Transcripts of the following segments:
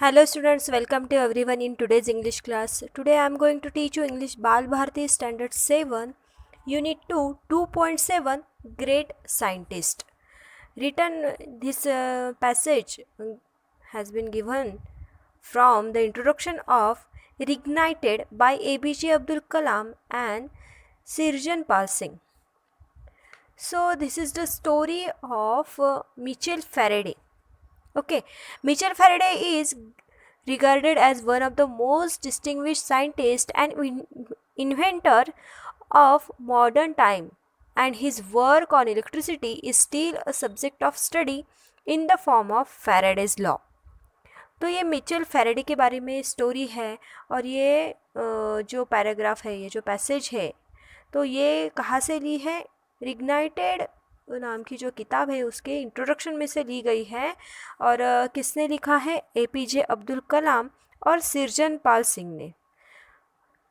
Hello students, welcome to everyone in today's English class. Today I am going to teach you English Bal Bharati Standard 7, Unit 2, 2.7, Great Scientist. Written this passage has been given from the introduction of Reignited by APJ Abdul Kalam and Sirjan Pal Singh. So this is the story of Mitchell Faraday. Okay, Mitchell Faraday is regarded as one of the most distinguished scientists and inventor of modern time, and his work on electricity is still a subject of study in the form of Faraday's law. तो ये Mitchell Faraday के बारे में story है और ये जो paragraph है, ये जो पैसेज है, तो ये कहाँ से ली है? रिग्नाइटेड नाम की जो किताब है उसके इंट्रोडक्शन में से ली गई है। और किसने लिखा है? एपीजे अब्दुल कलाम और सिरजन पाल सिंह ने।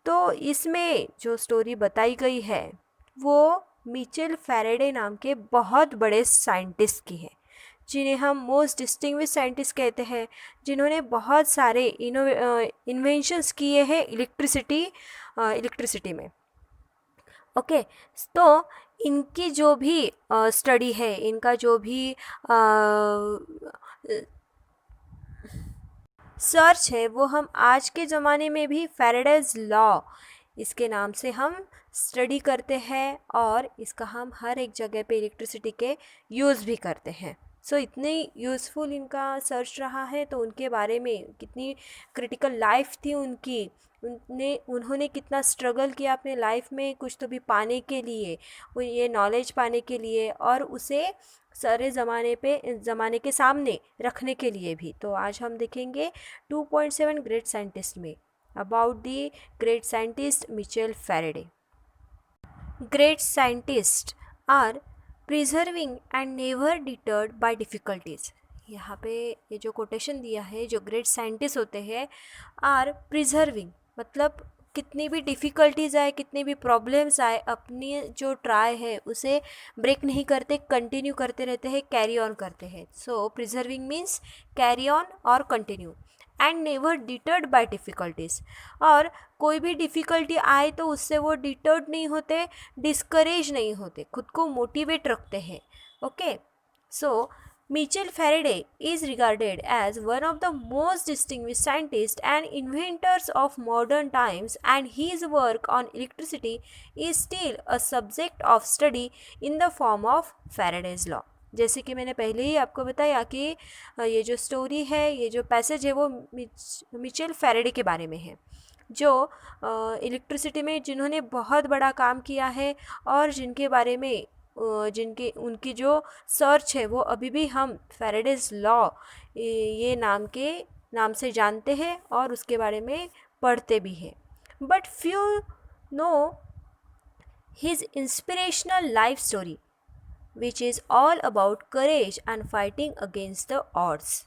तो इसमें जो स्टोरी बताई गई है वो मिचेल फैराडे नाम के बहुत बड़े साइंटिस्ट की है, जिन्हें हम मोस्ट डिस्टिंग्विश साइंटिस्ट कहते हैं, जिन्होंने बहुत सारे इन्वेंशंस किए हैं इलेक्ट्रिसिटी में। ओके, तो इनकी जो भी स्टडी है, इनका जो भी सर्च है, वो हम आज के ज़माने में भी फैराडेज लॉ इसके नाम से हम स्टडी करते हैं और इसका हम हर एक जगह पे इलेक्ट्रिसिटी के यूज़ भी करते हैं। सो इतनी यूज़फुल इनका सर्च रहा है, तो उनके बारे में कितनी क्रिटिकल लाइफ थी उनकी, उन्होंने कितना स्ट्रगल किया अपने लाइफ में कुछ तो भी पाने के लिए, ये नॉलेज पाने के लिए और उसे सारे ज़माने के सामने रखने के लिए भी। तो आज हम देखेंगे 2.7 ग्रेट साइंटिस्ट में about the great scientist Michael Faraday. Great scientist are preserving and never deterred by difficulties. यहाँ पे ये जो कोटेशन दिया है, जो ग्रेट साइंटिस्ट होते हैं आर प्रिजर्विंग, मतलब कितनी भी डिफ़िकल्टीज़ आए, कितनी भी प्रॉब्लम्स आए, अपनी जो ट्राई है उसे ब्रेक नहीं करते, कंटिन्यू करते रहते हैं, कैरी ऑन करते हैं। So preserving means carry on और continue. And never deterred by difficulties, और कोई भी डिफ़िकल्टी आए तो उससे वो डिटर्ड नहीं होते, डिस्करेज नहीं होते, खुद को मोटिवेट रखते हैं। Okay, so Mitchell Faraday is regarded as one of the most distinguished scientists and inventors of modern times, and his work on electricity is still a subject of study in the form of Faraday's law. जैसे कि मैंने पहले ही आपको बताया कि ये जो story है, ये जो पैसेज है, वो मिचेल फैराडे के बारे में है, जो इलेक्ट्रिसिटी में जिन्होंने बहुत बड़ा काम किया है और जिनके बारे में उनकी जो सर्च है वो अभी भी हम फैराडेज लॉ ये नाम से जानते हैं और उसके बारे में पढ़ते भी हैं। But few know his inspirational life story which is all about courage and fighting against the odds.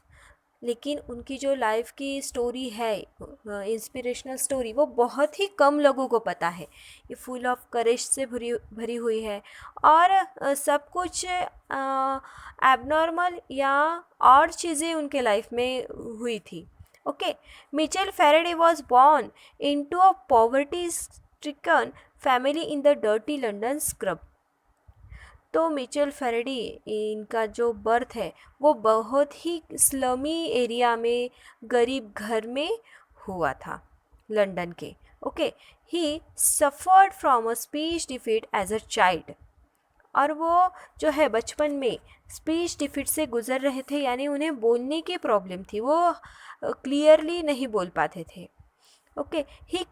लेकिन उनकी जो लाइफ की स्टोरी है, इंस्पिरेशनल स्टोरी, वो बहुत ही कम लोगों को पता है। ये फुल ऑफ करेज से भरी हुई है और सब कुछ एबनॉर्मल या और चीज़ें उनके लाइफ में हुई थी। Okay, Mitchell Faraday was born into a poverty stricken family in the dirty London scrub. तो मिचेल फैराडे इनका जो बर्थ है वो बहुत ही स्लमी एरिया में, गरीब घर में हुआ था, लंदन के। Okay, he suffered from a speech defeat as a child, और वो जो है बचपन में स्पीच डिफीट से गुज़र रहे थे, यानी उन्हें बोलने की प्रॉब्लम थी, वो क्लियरली नहीं बोल पाते थे। Okay, he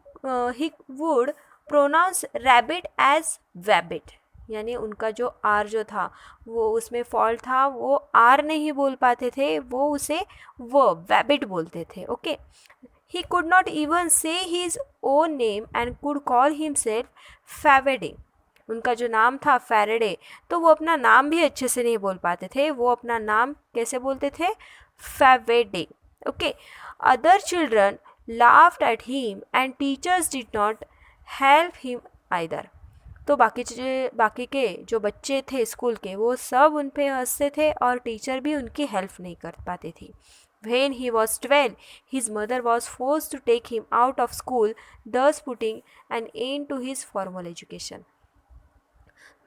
would pronounce rabbit as wabbit, यानी उनका जो आर जो था वो उसमें फॉल्ट था, वो आर नहीं बोल पाते थे, वो उसे वो वैबिट बोलते थे। Okay, he could not even say his own name and could call himself Faraday. उनका जो नाम था फैराडे, तो वो अपना नाम भी अच्छे से नहीं बोल पाते थे, वो अपना नाम कैसे बोलते थे? Faraday. Okay, other children laughed at him and teachers did not help him either. तो बाकी के जो बच्चे थे स्कूल के, वो सब उन पे हंसते थे और टीचर भी उनकी हेल्प नहीं कर पाती थी। When he was 12, his mother was forced to take him out of school, thus putting an end to his formal education.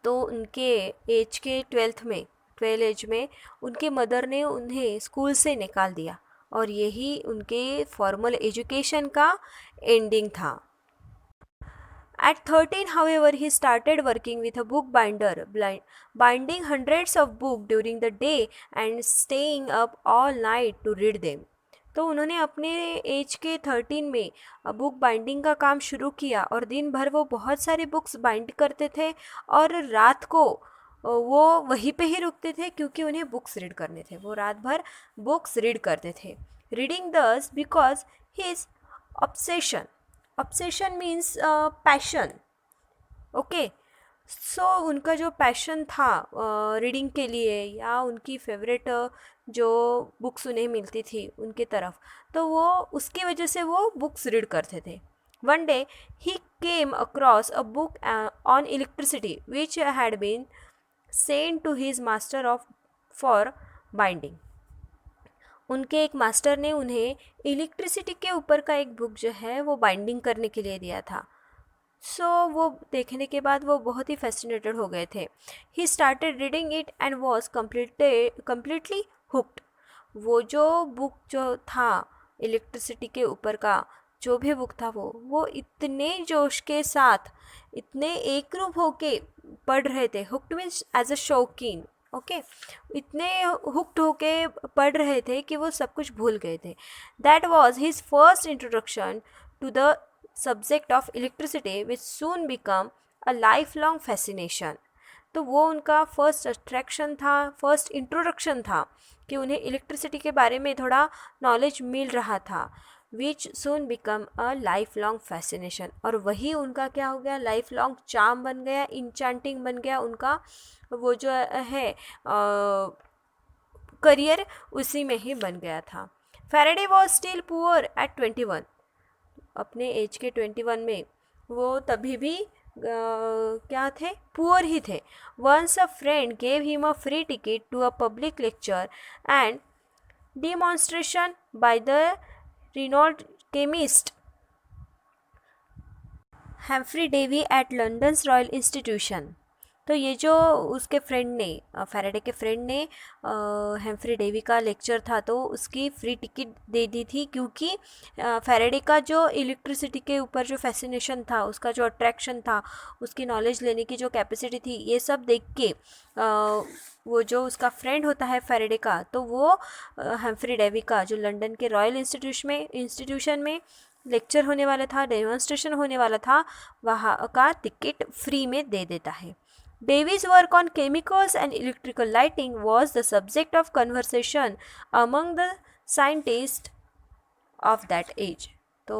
तो उनके एज के 12 एज में उनके मदर ने उन्हें स्कूल से निकाल दिया और यही उनके फॉर्मल एजुकेशन का एंडिंग था. At 13, however, he started working with a bookbinder, binding hundreds of books during the day and staying up all night to read them. तो उन्होंने अपने एज के 13 में बुक बाइंडिंग का काम शुरू किया और दिन भर वो बहुत सारे बुक्स बाइंड करते थे और रात को वो वहीं पे ही रुकते थे क्योंकि उन्हें बुक्स रीड करने थे. वो रात भर बुक्स रीड करते थे. Reading this because his obsession means passion. Okay, so उनका जो पैशन था रीडिंग के लिए या उनकी फेवरेट जो बुक्स उन्हें मिलती थी उनके तरफ, तो वो उसकी वजह से वो बुक्स रीड करते थे. One day he came across a book on electricity which had been sent to his master of for binding. उनके एक मास्टर ने उन्हें इलेक्ट्रिसिटी के ऊपर का एक बुक जो है वो बाइंडिंग करने के लिए दिया था. सो वो देखने के बाद वो बहुत ही फैसिनेटेड हो गए थे. He started reading it and was completely hooked. वो जो बुक जो था इलेक्ट्रिसिटी के ऊपर का जो भी बुक था वो इतने जोश के साथ इतने एकरूप होके पढ़ रहे थे. हुक्ड मीन्स एज अ शौकीन. ओके, इतने हुक्ड होके पढ़ रहे थे कि वो सब कुछ भूल गए थे. That was his first introduction to the subject of electricity which soon become a life long fascination. तो वो उनका फर्स्ट अट्रैक्शन था, फर्स्ट इंट्रोडक्शन था कि उन्हें इलेक्ट्रिसिटी के बारे में थोड़ा नॉलेज मिल रहा था. Which soon become a life long fascination, और वही उनका क्या हो गया, लाइफ लॉन्ग चार्म बन गया, इंचेंटिंग बन गया उनका वो जो है करियर उसी में ही बन गया था. Faraday was still poor at 21. अपने एज के 21 में वो तभी भी क्या थे, पुअर ही थे. Once a friend gave him a free ticket to a public lecture and demonstration by the renowned chemist Humphry Davy at London's Royal Institution. तो ये जो उसके फ्रेंड ने, फैराडे के फ्रेंड ने हेम्फ्री डेवी का लेक्चर था तो उसकी फ्री टिकट दे दी थी क्योंकि फैराडे का जो इलेक्ट्रिसिटी के ऊपर जो फैसिनेशन था, उसका जो अट्रैक्शन था, उसकी नॉलेज लेने की जो कैपेसिटी थी, ये सब देख के वो जो उसका फ्रेंड होता है फैराडे का, तो वो हेम्फ्री डेवी का जो लंदन के रॉयल इंस्टीट्यूशन में लेक्चर होने वाला था, डेमोन्स्ट्रेशन होने वाला था, वहाँ का टिकट फ्री में दे देता है. Davy's work on chemicals and electrical lighting was the subject of conversation among the scientists of that age. तो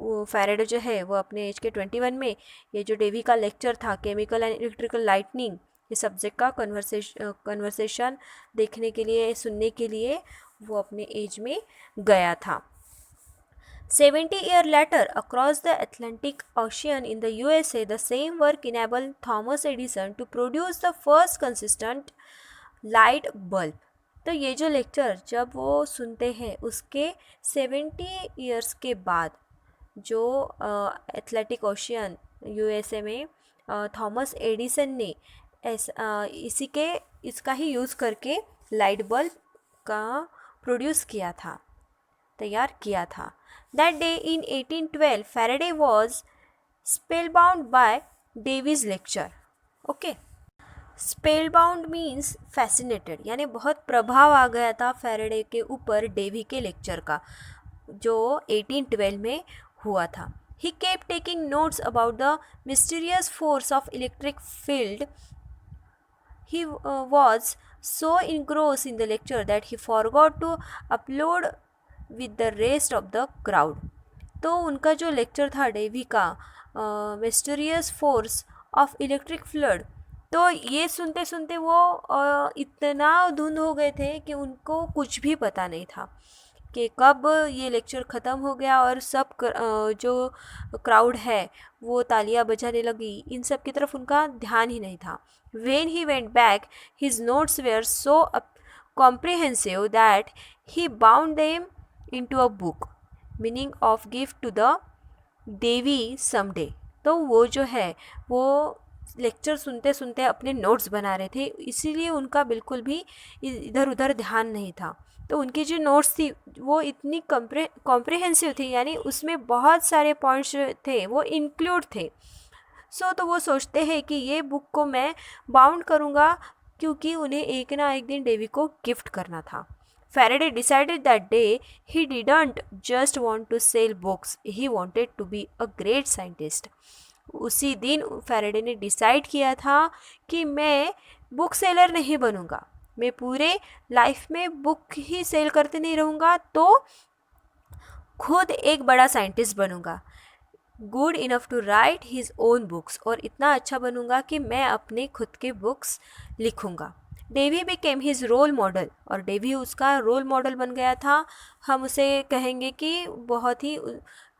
वो फैराडे जो है वो अपने एज के 21 में ये जो डेवी का लेक्चर था केमिकल एंड इलेक्ट्रिकल लाइटनिंग, ये सब्जेक्ट का कन्वर्सेशन देखने के लिए, सुनने के लिए वो अपने एज में गया था. 70 years later, across the Atlantic Ocean in the USA, the same work enabled Thomas Edison to produce the first consistent light bulb. तो ये जो लेक्चर जब वो सुनते हैं उसके 70 years के बाद जो एटलांटिक ओशियन USA में थॉमस एडिसन ने इसका ही यूज़ करके लाइट बल्ब का प्रोड्यूस किया था, तैयार किया था. That day in 1812, Faraday was spellbound by Davy's lecture. Okay. Spellbound means fascinated, यानी बहुत प्रभाव आ गया था फैराडे के ऊपर डेवी के लेक्चर का जो 1812 में हुआ था. He kept taking notes about the mysterious force of electric field. He was so engrossed in the lecture that he forgot to upload with the rest of the crowd. तो उनका जो lecture था Davy का mysterious force of electric flood, तो ये सुनते सुनते वो इतना धुंध हो गए थे कि उनको कुछ भी पता नहीं था कि कब ये लेक्चर ख़त्म हो गया और सब जो क्राउड है वो तालियां बजाने लगी, इन सब की तरफ उनका ध्यान ही नहीं था. When he went back, his notes were so comprehensive that he bound them into a book, meaning of gift to the Devi someday. तो वो जो है वो लेक्चर सुनते सुनते अपने नोट्स बना रहे थे, इसीलिए उनका बिल्कुल भी इधर उधर ध्यान नहीं था. तो उनकी जो नोट्स थी वो इतनी कॉम्प्रिहेंसिव थी, यानी उसमें बहुत सारे पॉइंट्स थे वो इंक्लूड थे. तो वो सोचते हैं कि ये बुक को मैं बाउंड करूँगा, क्योंकि उन्हें एक ना एक दिन डेवी को गिफ्ट करना था. Faraday decided that day he didn't just want to sell books, he wanted to be a great scientist. उसी दिन फैराडे ने डिसाइड किया था कि मैं बुक सेलर नहीं बनूंगा, मैं पूरे लाइफ में बुक ही सेल करते नहीं रहूँगा, तो खुद एक बड़ा साइंटिस्ट बनूंगा. Good enough to write his own books, और इतना अच्छा बनूंगा कि मैं अपने खुद के बुक्स लिखूंगा. Davy became his role model, और डेवी उसका रोल मॉडल बन गया था. हम उसे कहेंगे कि बहुत ही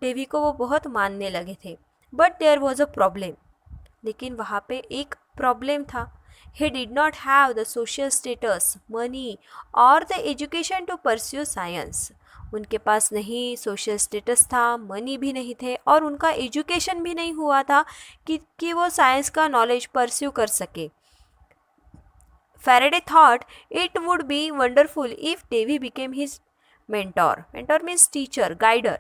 डेवी को वो बहुत मानने लगे थे. But there was a problem, लेकिन वहाँ पे एक प्रॉब्लम था. He did not have the social status, money और the education to pursue science. उनके पास नहीं सोशल स्टेटस था, मनी भी नहीं थे, और उनका एजुकेशन भी नहीं हुआ था कि वो साइंस का नॉलेज परस्यू कर सके. Faraday thought it would be wonderful if Davy became his mentor. Mentor means teacher, guider.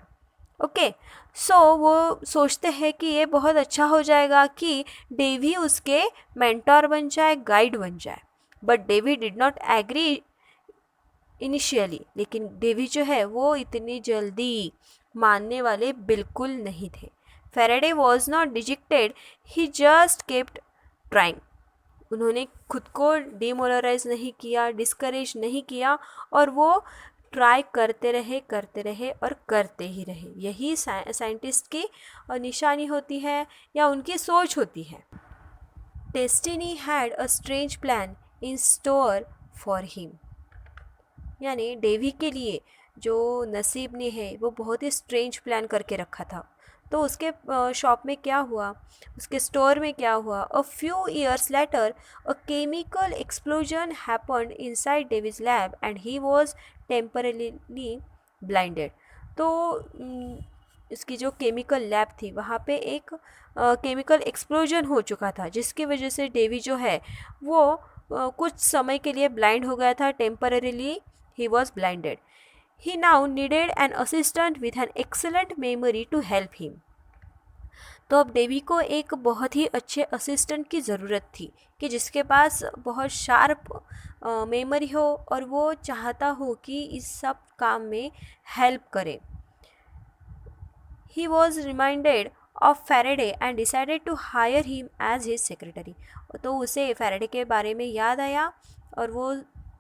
Okay, so वो सोचते हैं कि ये बहुत अच्छा हो जाएगा कि डेवी उसके मेंटोर बन जाए, गाइड बन जाए. But Davy did not agree initially, लेकिन डेवी जो है वो इतनी जल्दी मानने वाले बिल्कुल नहीं थे. Faraday was not dejected, he just kept trying. उन्होंने खुद को डिमोरलाइज नहीं किया, डिस्करेज नहीं किया, और वो ट्राई करते रहे और करते ही रहे. यही साइंटिस्ट की निशानी होती है या उनकी सोच होती है. Destiny had a strange plan in store for him, यानी डेवी के लिए जो नसीब ने है वो बहुत ही स्ट्रेंज प्लान करके रखा था. तो उसके शॉप में क्या हुआ, उसके स्टोर में क्या हुआ. A few years later a chemical explosion happened inside Davis lab and he was temporarily blinded. तो इसकी जो केमिकल लैब थी वहाँ पे एक केमिकल एक्सप्लोजन हो चुका था, जिसकी वजह से डेवी जो है वो कुछ समय के लिए ब्लाइंड हो गया था. Temporarily he was blinded. He now needed an assistant with an excellent memory to help him. तो अब डेवी को एक बहुत ही अच्छे असिस्टेंट की ज़रूरत थी, कि जिसके पास बहुत शार्प मेमोरी हो और वो चाहता हो कि इस सब काम में हेल्प करे. He was reminded of Faraday and decided to hire him as his secretary. तो उसे फैराडे के बारे में याद आया और वो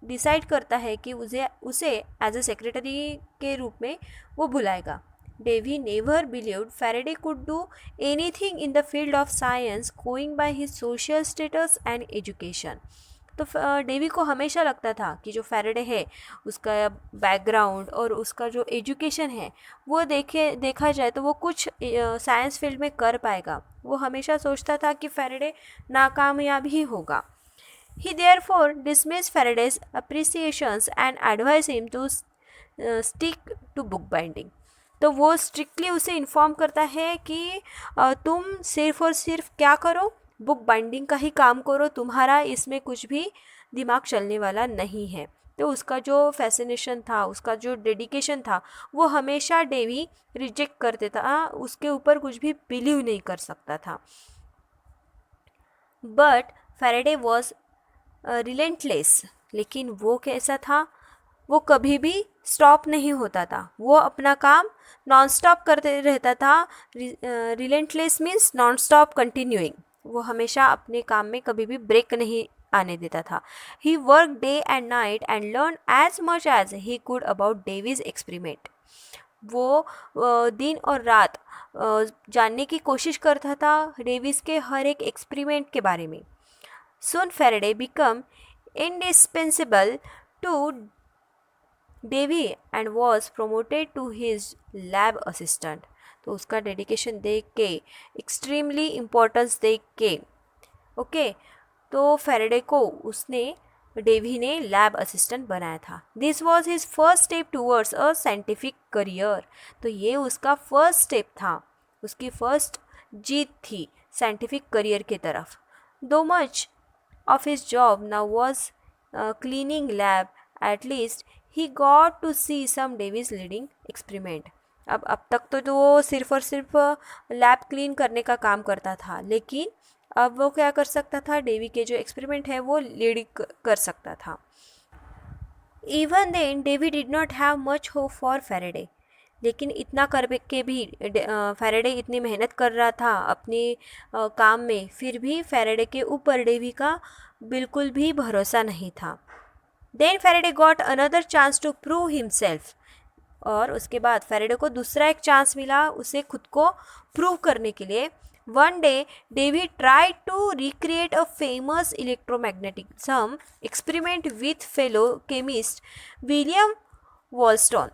डिसाइड करता है कि उसे एज ए सेक्रेटरी के रूप में वो बुलाएगा. Davy never believed Faraday could do anything in the field of science going by his social status and education. तो डेवी को हमेशा लगता था कि जो फैराडे है उसका बैकग्राउंड और उसका जो एजुकेशन है वो देखा जाए तो वो कुछ साइंस फील्ड में कर पाएगा. वो हमेशा सोचता था कि फैराडे नाकामयाब ही होगा. He therefore dismissed Faraday's appreciations and advised him to stick to book binding. तो वो स्ट्रिक्टली उसे इन्फॉर्म करता है कि तुम सिर्फ और सिर्फ क्या करो, बुक बाइंडिंग का ही काम करो, तुम्हारा इसमें कुछ भी दिमाग चलने वाला नहीं है. तो उसका जो फैसिनेशन था, उसका जो डेडिकेशन था, वो हमेशा डेवी रिजेक्ट कर देता था, उसके ऊपर कुछ भी बिलीव नहीं कर सकता था. बट फैराडे वॉज रिलेंटलेस, लेकिन वो कैसा था, वो कभी भी स्टॉप नहीं होता था, वो अपना काम नॉन स्टॉप करते रहता था. Relentless means non stop continuing, वो हमेशा अपने काम में कभी भी ब्रेक नहीं आने देता था. He work day and night and learn as much as he could about Davy's experiment. वो दिन और रात जानने की कोशिश करता था डेविस के हर एक एक्सपेरिमेंट के बारे में. Soon Faraday became indispensable to Davy and was promoted to his lab assistant. तो उसका डेडिकेशन देख के, एक्सट्रीमली इम्पोर्टेंस देख के, ओके, तो फैराडे को उसने डेवी ने लैब असिस्टेंट बनाया था। This was his first step towards a scientific career. तो ये उसका फर्स्ट स्टेप था, उसकी फर्स्ट जीत थी साइंटिफिक करियर की तरफ। Though much of his job now was cleaning lab, at least he got to see some Davy's leading experiment. अब तक तो वो सिर्फ और सिर्फ लैब क्लीन करने का काम करता था, लेकिन अब वो क्या कर सकता था, डेवी के जो एक्सपेरिमेंट है वो लीड कर सकता था। Even then Davy did not have much hope for Faraday. लेकिन इतना कर के भी फैराडे इतनी मेहनत कर रहा था अपने काम में, फिर भी फैराडे के ऊपर डेवी का बिल्कुल भी भरोसा नहीं था। Then Faraday got another chance to prove himself. और उसके बाद फैराडे को दूसरा एक चांस मिला उसे खुद को प्रूव करने के लिए। One day Davy tried to recreate a famous electromagnetism experiment with fellow chemist William Wollaston.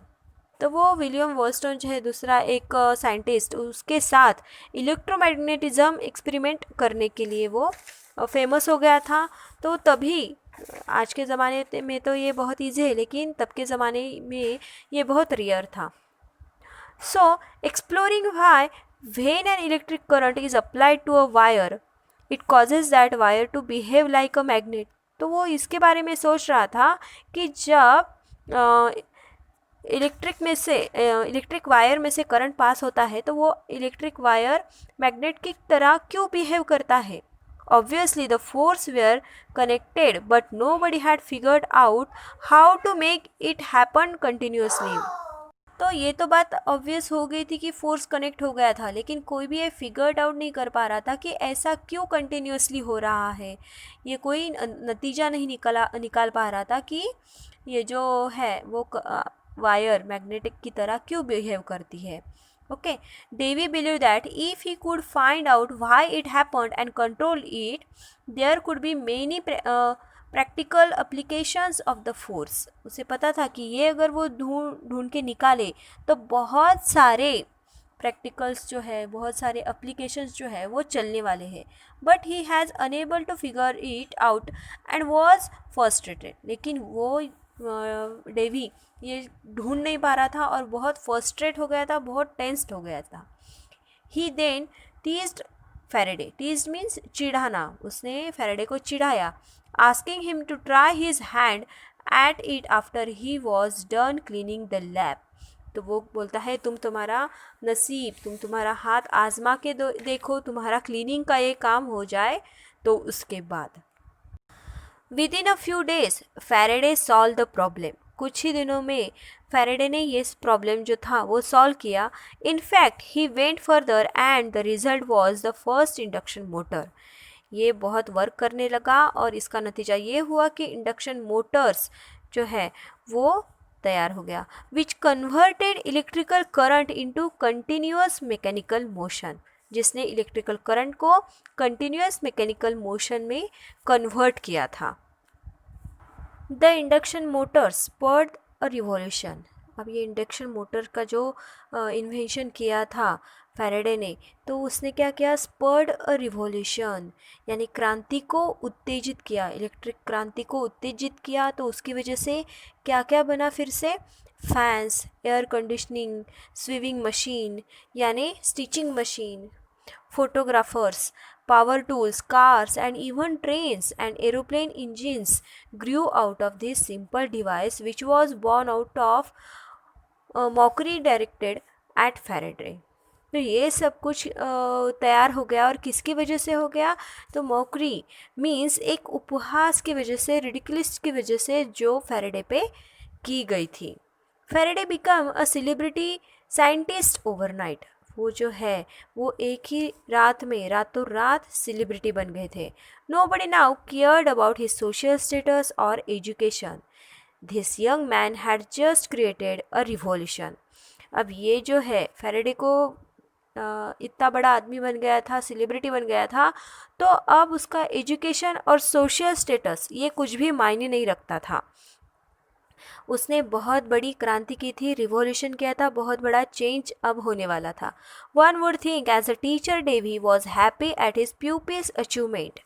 तो वो विलियम वॉलस्टोन जो है दूसरा एक साइंटिस्ट, उसके साथ इलेक्ट्रोमैग्नेटिज्म एक्सपेरिमेंट करने के लिए वो फेमस हो गया था। तो तभी आज के ज़माने में तो ये बहुत ईजी है, लेकिन तब के ज़माने में ये बहुत रेयर था। So exploring why when an electric current is applied to a wire it causes that wire to behave like a magnet. तो वो इसके बारे में सोच रहा था कि जब इलेक्ट्रिक वायर में से करंट पास होता है तो वो इलेक्ट्रिक वायर मैग्नेट की तरह क्यों बिहेव करता है। Obviously the force were connected, but nobody had figured out how to make it happen continuously. तो ये तो बात ऑब्वियस हो गई थी कि फोर्स कनेक्ट हो गया था, लेकिन कोई भी ये फिगर्ड आउट नहीं कर पा रहा था कि ऐसा क्यों कंटिन्यूसली हो रहा है। ये कोई नतीजा नहीं निकाल पा रहा था कि ये जो है वो वायर मैग्नेटिक की तरह क्यों बिहेव करती है। Okay, Davy believed that if he could find out why it happened and control it, there could be many practical applications of the force. उसे पता था कि ये अगर वो ढूंढ के निकाले तो बहुत सारे प्रैक्टिकल्स जो है, बहुत सारे एप्लीकेशंस जो है वो चलने वाले हैं। But he has unable to figure it out and was frustrated. लेकिन वो डेवी ये ढूंढ नहीं पा रहा था और बहुत फ्रस्ट्रेट हो गया था, बहुत टेंस्ड हो गया था। He then teased Faraday. Teased means चिढ़ाना, उसने फैराडे को चिढ़ाया। Asking him to try his hand at it after he was done cleaning the lab. तो वो बोलता है तुम तुम्हारा नसीब, तुम तुम्हारा हाथ आजमा के देखो, तुम्हारा क्लीनिंग का ये काम हो जाए तो उसके बाद। Within a few days Faraday solve the problem. कुछ ही दिनों में फैराडे ने ये प्रॉब्लम जो था वो सॉल्व किया। In fact he went further and the result was the first induction motor. ये बहुत वर्क करने लगा और इसका नतीजा ये हुआ कि इंडक्शन मोटर्स जो है वो तैयार हो गया, which converted electrical current into continuous mechanical motion, जिसने इलेक्ट्रिकल करंट को कंटिन्यूअस मैकेनिकल मोशन में कन्वर्ट किया था। The induction motor spurred a revolution. अब ये इंडक्शन मोटर का जो इन्वेंशन किया था फैराडे ने, तो उसने क्या किया, स्पर्ड अ रिवॉल्यूशन, यानी क्रांति को उत्तेजित किया, इलेक्ट्रिक क्रांति को उत्तेजित किया। तो उसकी वजह से क्या क्या बना फिर से, फैंस, एयर कंडीशनिंग, स्वीविंग मशीन यानी stitching machine, photographers, power tools, cars, and even trains and aeroplane engines grew out of this simple device, which was born out of mockery directed at Faraday. तो ये सब कुछ तैयार हो गया, और किसकी वजह से हो गया, तो मॉकरी मीन्स एक उपहास की वजह से, रिडिकुलस की वजह से जो फैराडे पे की गई थी। Faraday become a celebrity scientist overnight. वो जो है वो एक ही रात में, रातों रात सेलिब्रिटी बन गए थे। Nobody now cared about his social status और education. This young man had just created a revolution. अब ये जो है फैराडे को इतना बड़ा आदमी बन गया था, सेलिब्रिटी बन गया था, तो अब उसका एजुकेशन और सोशल स्टेटस ये कुछ भी मायने नहीं रखता था। उसने बहुत बड़ी क्रांति की थी, रिवॉल्यूशन किया था, बहुत बड़ा चेंज अब होने वाला था। One would think as a teacher Davy was happy at his pupils achievement.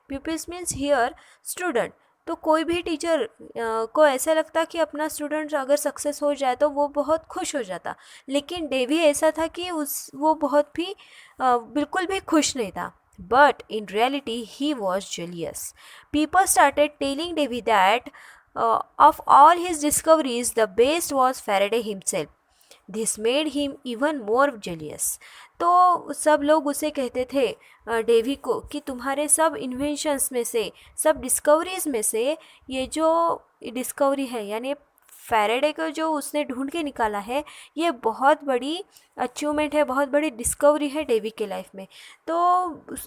Pupils means here student. तो कोई भी टीचर को ऐसा लगता कि अपना स्टूडेंट अगर सक्सेस हो जाए तो वो बहुत खुश हो जाता, लेकिन डेवी ऐसा था कि वो बहुत भी बिल्कुल भी खुश नहीं था. But in reality he was jealous. People started telling Davy that of all his discoveries the best was Faraday himself. This made him even more jealous. तो सब लोग उसे कहते थे डेवी को कि तुम्हारे सब इन्वेंशंस में से, सब डिस्कवरीज में से ये जो डिस्कवरी है यानी फैराडे को जो उसने ढूंढ के निकाला है, ये बहुत बड़ी अचीवमेंट है, बहुत बड़ी डिस्कवरी है डेवी के लाइफ में. तो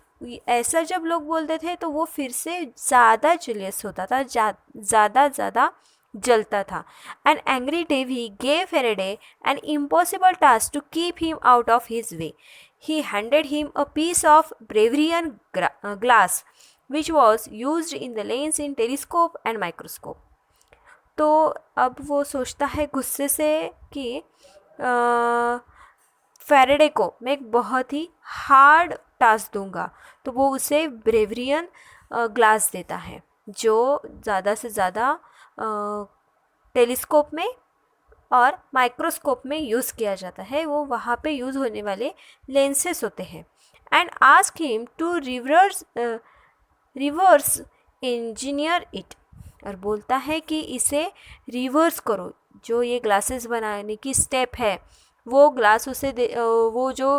ऐसा जब लोग बोलते थे तो वो फिर से ज़्यादा जेलियस होता था, ज़्यादा जलता था. An angry Davy gave Faraday an impossible task to keep him out of his way. He handed him a piece of Bavarian glass which was use in the lens in telescope and microscope. तो अब वो सोचता है गुस्से से कि Faraday को मैं एक बहुत ही हार्ड टास्क दूंगा. तो वो उसे ब्रेवरियन ग्लास देता है जो ज़्यादा से ज़्यादा टेलीस्कोप में और माइक्रोस्कोप में यूज़ किया जाता है. वो वहाँ पे यूज़ होने वाले लेंसेस होते हैं. And ask him to reverse engineer it. और बोलता है कि इसे रिवर्स करो. जो ये ग्लासेस बनाने की स्टेप है वो ग्लास उसे वो जो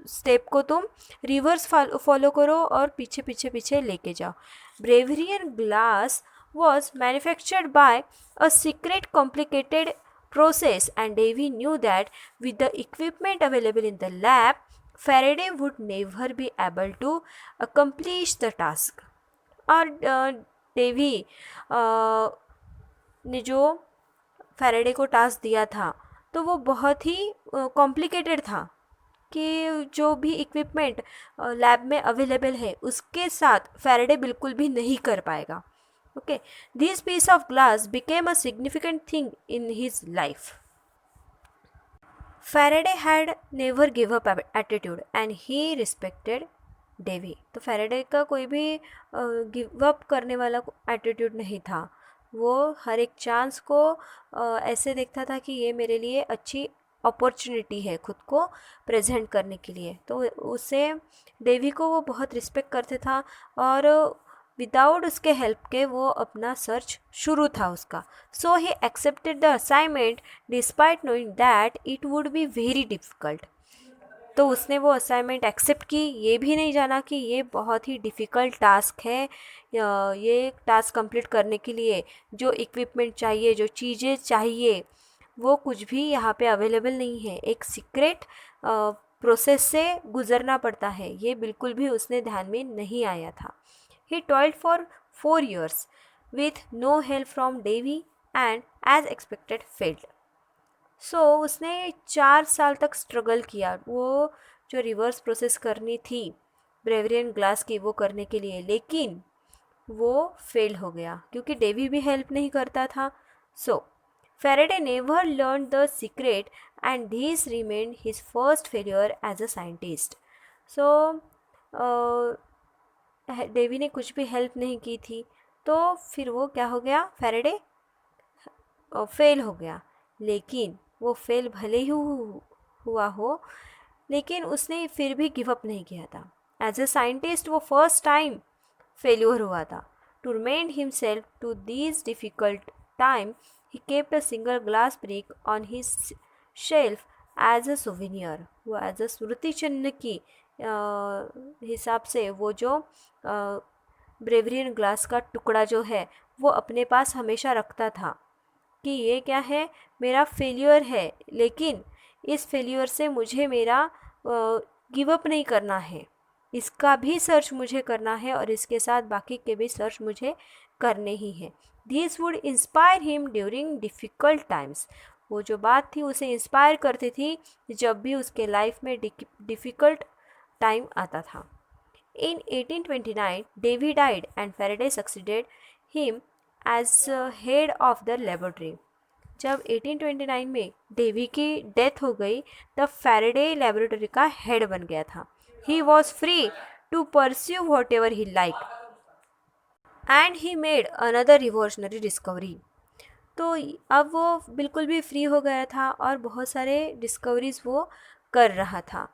स्टेप को तुम रिवर्स फॉलो करो और पीछे लेके जाओ. ब्रेवरियन glass was manufactured by a secret complicated process, and Davy knew that with the equipment available in the lab, Faraday would never be able to accomplish the task. और Davy ने जो Faraday को task दिया था तो वो बहुत ही complicated था कि जो भी इक्विपमेंट लैब में अवेलेबल है उसके साथ फैराडे बिल्कुल भी नहीं कर पाएगा. Okay, this piece of glass became a significant thing in his life. Faraday had never give up attitude and he respected Davy. तो फैराडे का कोई भी गिव अप करने वाला एटीट्यूड नहीं था. वो हर एक चांस को ऐसे देखता था कि ये मेरे लिए अच्छी अपॉर्चुनिटी है खुद को प्रेजेंट करने के लिए. तो उसे डेवी को वो बहुत रिस्पेक्ट करते था और विदाउट उसके हेल्प के वो अपना सर्च शुरू था उसका. So he accepted the assignment despite knowing that it would be very difficult. तो उसने वो असाइनमेंट एक्सेप्ट की, ये भी नहीं जाना कि ये बहुत ही डिफ़िकल्ट टास्क है. ये टास्क कंप्लीट करने के लिए जो इक्विपमेंट चाहिए, जो चीज़ें चाहिए, वो कुछ भी यहाँ पे अवेलेबल नहीं है. एक सीक्रेट प्रोसेस से गुज़रना पड़ता है, ये बिल्कुल भी उसने ध्यान में नहीं आया था. He toiled for 4 years with no help from Davy and as expected failed. So उसने 4 साल तक स्ट्रगल किया वो जो रिवर्स प्रोसेस करनी थी ब्रेवरियन ग्लास की वो करने के लिए, लेकिन वो फेल हो गया क्योंकि डेवी भी हेल्प नहीं करता था. सो Faraday never learned the secret and this remained his first failure as a scientist. So Davy ने कुछ भी हेल्प नहीं की थी तो फिर वो क्या हो गया, फैराडे फेल हो गया. लेकिन वो फेल भले ही हुआ हो लेकिन उसने फिर भी गिव अप नहीं किया था. एज अ साइंटिस्ट वो फर्स्ट टाइम फेल्यूर हुआ था. To remind himself to this difficult time he kept a single glass brick on his shelf as a souvenir. वो एज अ स्मृति चिन्ह की हिसाब से वो जो ब्रेवरियन ग्लास का टुकड़ा जो है वो अपने पास हमेशा रखता था कि ये क्या है, मेरा फेल्यूर है, लेकिन इस फेल्यूर से मुझे मेरा गिव अप नहीं करना है, इसका भी सर्च मुझे करना है और इसके साथ बाकी के भी सर्च मुझे करने ही हैं. This would inspire him during difficult times. वो जो बात थी उसे इंस्पायर करती थी जब भी उसके लाइफ में डिफ़िकल्ट टाइम आता था. In 1829, Davy died and Faraday succeeded him as head of the laboratory. जब 1829 में डेवी की डेथ हो गई तब फैराडे लेबोरेटरी का हेड बन गया था. He was free to pursue whatever he liked. And he made another revolutionary discovery. तो अब वो बिल्कुल भी फ्री हो गया था और बहुत सारे डिस्कवरीज वो कर रहा था।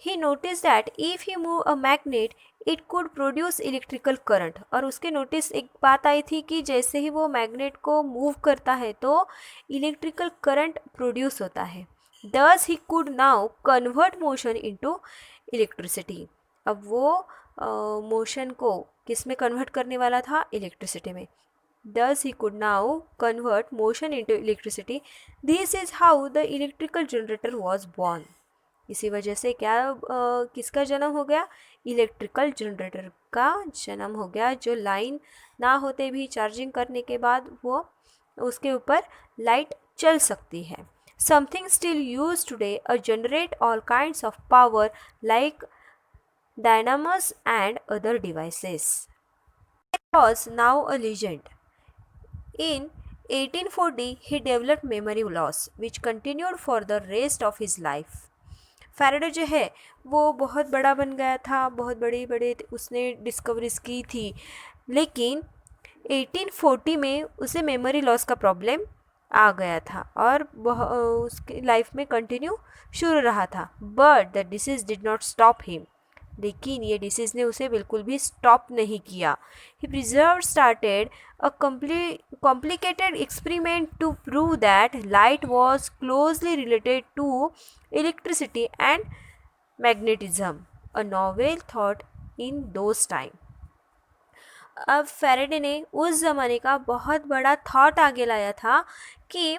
He notice that if he move a magnet it could produce electrical current. और उसके नोटिस एक बात आई थी कि जैसे ही वो मैग्नेट को मूव करता है तो इलेक्ट्रिकल करंट प्रोड्यूस होता है। दस he could now convert motion into electricity. अब वो मोशन को किस में कन्वर्ट करने वाला था? इलेक्ट्रिसिटी में। Thus he could now convert motion into electricity. This is how the electrical generator was born. इसी वजह से क्या किसका जन्म हो गया? इलेक्ट्रिकल जनरेटर का जन्म हो गया, जो लाइन ना होते भी चार्जिंग करने के बाद वो उसके ऊपर लाइट चल सकती है। Something still use today a generate all kinds of power like Dynamos and other devices. Was now a legend. In 1840, he developed memory loss, which continued for the rest of his life. Faraday जो है वो बहुत बड़ा बन गया था, बहुत बड़े बड़े उसने डिस्कवरीज की थी, लेकिन 1840 में उसे मेमोरी लॉस का प्रॉब्लम आ गया था और उसकी लाइफ में कंटिन्यू शुरू रहा था। But the disease did not stop him. लेकिन ये डिसीज़ ने उसे बिल्कुल भी स्टॉप नहीं किया। He preserve started a complicated experiment to prove that light was closely related to electricity and magnetism, a novel thought in those time. अब Faraday ने उस ज़माने का बहुत बड़ा थॉट आगे लाया था कि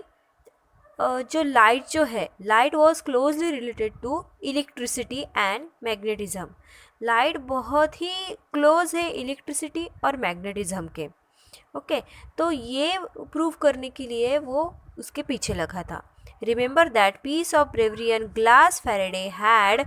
जो लाइट जो है, light was closely related to electricity and magnetism. Light बहुत ही क्लोज है इलेक्ट्रिसिटी और मैग्नेटिज्म के। ओके, तो ये प्रूव करने के लिए वो उसके पीछे लगा था। Remember that piece of Bavarian glass Faraday had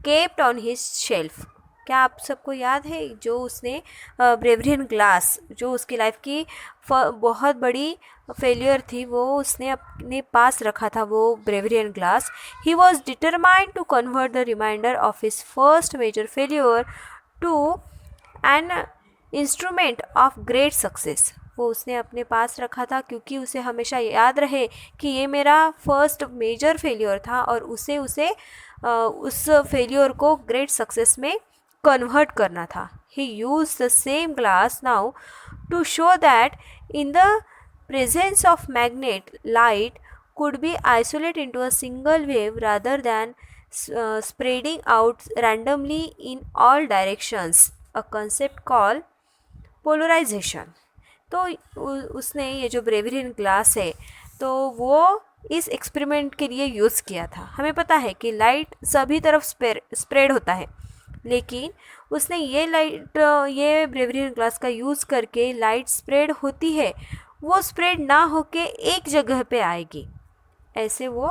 kept on his shelf. क्या आप सबको याद है जो उसने ब्रेवरियन ग्लास, जो उसकी लाइफ की बहुत बड़ी फेलियर थी, वो उसने अपने पास रखा था, वो Bavarian glass. He was determined to convert the reminder of his first major failure to an instrument of great success. वो उसने अपने पास रखा था क्योंकि उसे हमेशा याद रहे कि ये मेरा फर्स्ट मेजर फेलियर था और उसे उस फेलियर को ग्रेट सक्सेस में कन्वर्ट करना था। He use the same glass now to show that in the presence of magnet, light could be isolated into a single wave rather than spreading out randomly in all directions, a concept called polarization. तो उसने ये जो ब्रेवरियन glass है तो वो इस experiment के लिए यूज़ किया था। हमें पता है कि लाइट सभी तरफ स्प्रेड होता है, लेकिन उसने ये ब्रेवरियन ग्लास का यूज़ करके लाइट स्प्रेड होती है वो स्प्रेड ना होके एक जगह पे आएगी, ऐसे वो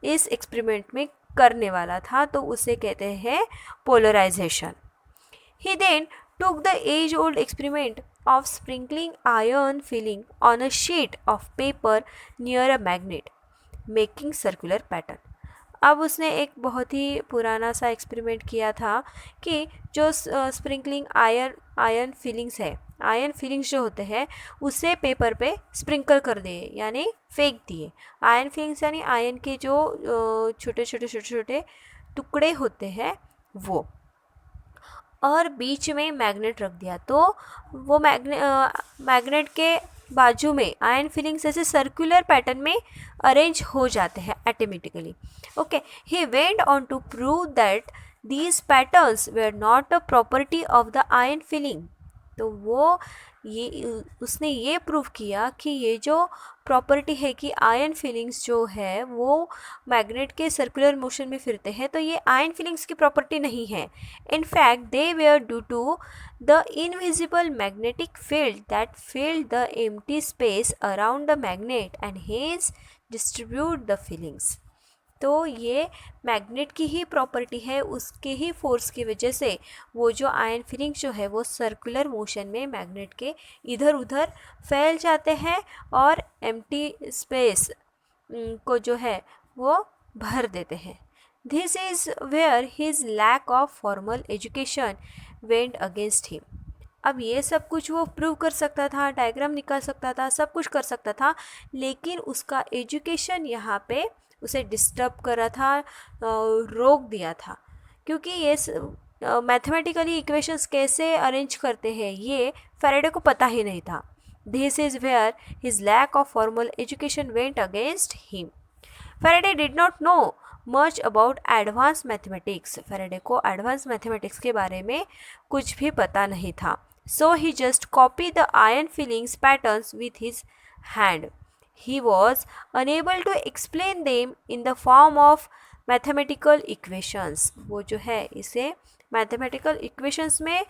इस एक्सपेरिमेंट में करने वाला था, तो उसे कहते हैं polarization. He then took the age-old experiment of sprinkling iron filling on a sheet of paper near a magnet, making circular pattern. अब उसने एक बहुत ही पुराना सा एक्सपेरिमेंट किया था कि जो स्प्रिंकलिंग आयरन फिलिंग्स है, आयरन फिलिंग्स जो होते हैं उसे पेपर पे स्प्रिंकल कर दिए, यानी फेंक दिए। आयरन फिलिंग्स यानी आयरन के जो छोटे छोटे टुकड़े होते हैं वो, और बीच में मैग्नेट रख दिया, तो वो मैग्नेट के बाजू में आयरन फिलिंग्स ऐसे सर्कुलर पैटर्न में अरेंज हो जाते हैं automatically. Okay, he went on to prove that these patterns were not a property of the iron filing. तो उसने ये प्रूव किया कि ये जो प्रॉपर्टी है कि आयरन फिलिंग्स जो है वो मैग्नेट के सर्कुलर मोशन में फिरते हैं, तो ये आयरन फिलिंग्स की प्रॉपर्टी नहीं है। In fact they were due to the invisible magnetic field that filled the empty space around the magnet and hence distribute the feelings. तो ये मैग्नेट की ही प्रॉपर्टी है, उसके ही फोर्स की वजह से वो जो आयरन फिलिंग जो है वो सर्कुलर मोशन में मैग्नेट के इधर उधर फैल जाते हैं और एम्प्टी स्पेस को जो है वो भर देते हैं। This is where his lack of formal education went against him. अब ये सब कुछ वो प्रूव कर सकता था, डायग्राम निकाल सकता था, सब कुछ कर सकता था, लेकिन उसका एजुकेशन यहाँ पे उसे डिस्टर्ब कर रहा था, रोक दिया था, क्योंकि ये मैथमेटिकली इक्वेशंस कैसे अरेंज करते हैं ये फैराडे को पता ही नहीं था. This is where his lack of formal education went against him. Faraday did not know much about advance mathematics. Faraday को एडवांस मैथमेटिक्स के बारे में कुछ भी पता नहीं था. So he just copy the iron filings patterns with his hand. He was unable to explain them in the form of mathematical equations. वो जो है इसे मैथमेटिकल इक्वेशंस में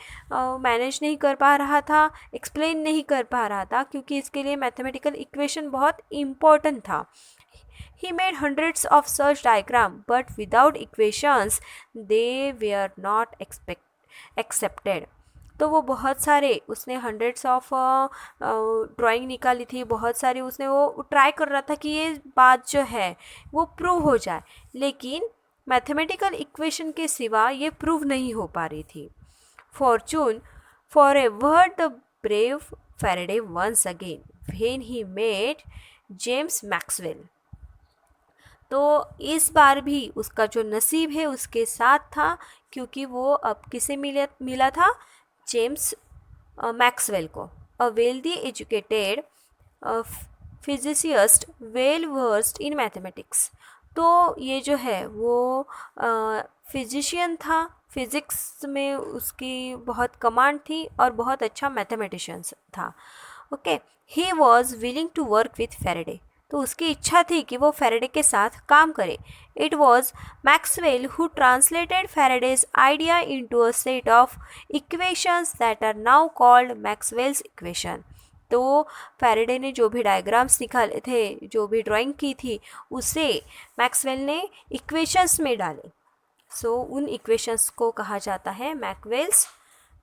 मैनेज नहीं कर पा रहा था, एक्सप्लेन नहीं कर पा रहा था, क्योंकि इसके लिए मैथमेटिकल इक्वेशन बहुत इम्पोर्टेंट था. He made hundreds of such diagrams, but without equations, they were not accepted. तो वो बहुत सारे उसने हंड्रेड्स ऑफ ड्राइंग निकाली थी, बहुत सारी उसने वो ट्राई कर रहा था कि ये बात जो है वो प्रूव हो जाए, लेकिन मैथमेटिकल इक्वेशन के सिवा ये प्रूव नहीं हो पा रही थी. Fortune favoured the brave Faraday once again when he met James Maxwell. तो इस बार भी उसका जो नसीब है उसके साथ था, क्योंकि वो अब किसे मिला था, जेम्स मैक्सवेल को. A wealthy educated physicist well versed in mathematics. तो ये जो है वो फिजिशियन था, फिज़िक्स में उसकी बहुत कमांड थी और बहुत अच्छा मैथमेटिशियन था. Okay, he was willing to work with Faraday. तो उसकी इच्छा थी कि वो फैराडे के साथ काम करे. It was Maxwell who translated Faraday's idea into a set of equations that are now called Maxwell's equation. तो फैराडे ने जो भी डायग्राम्स निकाले थे, जो भी ड्राइंग की थी, उसे मैक्सवेल ने इक्वेशंस में डाले. सो उन इक्वेशंस को कहा जाता है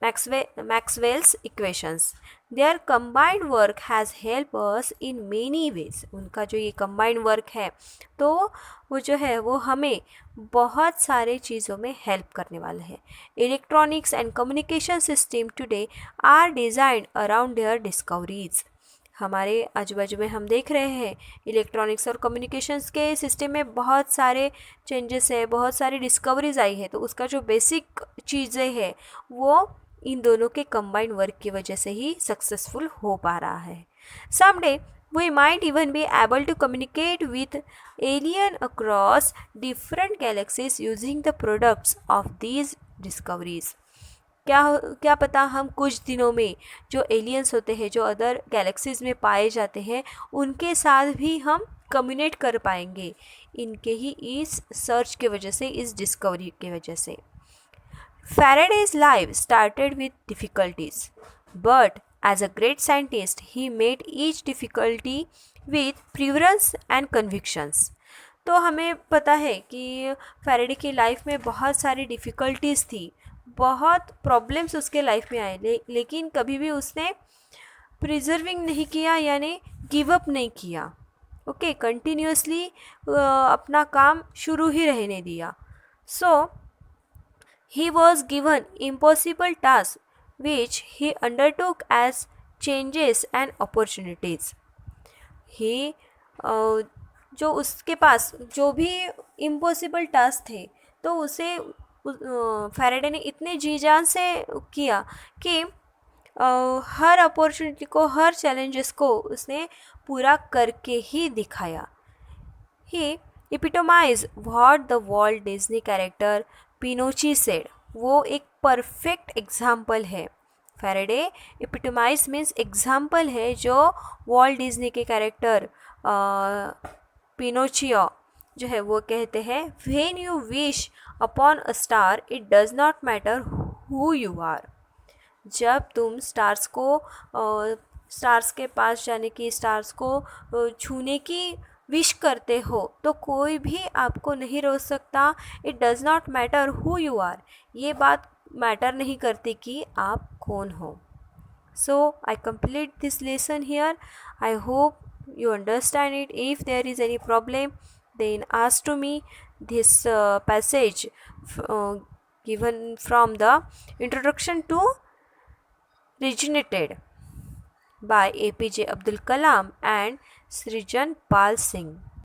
Maxwell's equations. Their combined work has help us in many ways. उनका जो ये कंबाइंड वर्क है तो वो जो है वो हमें बहुत सारे चीज़ों में हेल्प करने वाला है. Electronics and communication system today are designed around their discoveries. हमारे आजू बाजू में हम देख रहे हैं इलेक्ट्रॉनिक्स और कम्युनिकेशंस के सिस्टम में बहुत सारे चेंजेस है, बहुत सारी डिस्कवरीज आई है. तो उसका जो बेसिक चीज़ें हैं वो इन दोनों के कंबाइंड वर्क की वजह से ही सक्सेसफुल हो पा रहा है. Someday we might even be able to communicate with alien across different galaxies using the products of these discoveries. क्या पता हम कुछ दिनों में जो एलियंस होते हैं, जो अदर गैलेक्सीज में पाए जाते हैं, उनके साथ भी हम कम्युनिकेट कर पाएंगे इनके ही इस सर्च के वजह से, इस डिस्कवरी के वजह से. Faraday's life started with difficulties, but as a great scientist, he met each difficulty with perseverance and convictions. तो हमें पता है कि फैराडे की लाइफ में बहुत सारी डिफ़िकल्टीज़ थी, बहुत प्रॉब्लम्स उसके लाइफ में आए, लेकिन कभी भी उसने प्रिजर्विंग नहीं किया, यानी गिव अप नहीं किया. ओके, कंटिन्यूसली अपना काम शुरू ही रहने दिया. सो he was given impossible tasks which he undertook as changes and opportunities. He जो उसके पास जो भी इम्पॉसिबल टास्क थे तो उसे फैराडे ने इतने जी जान से किया कि हर अपॉर्चुनिटी को, हर चैलेंजेस को उसने पूरा करके ही दिखाया. He epitomized what the Walt Disney character Pinocchio said. वो एक परफेक्ट एग्जाम्पल है. फैराडे एपिटोमाइज मीन्स एग्जाम्पल है जो वॉल्ट डिज्नी के कैरेक्टर पिनोचियो जो है वो कहते हैं, when you wish upon a star it does not matter who you are. जब तुम स्टार्स के पास जाने की, स्टार्स को छूने की विश करते हो तो कोई भी आपको नहीं रोक सकता. It does not matter who you are. ये बात मैटर नहीं करती कि आप कौन हो. So I complete this lesson here. I hope you understand it. If there is any problem, then ask to me. This passage given from the introduction to originated by APJ Abdul Kalam and Srijan Pal Singh.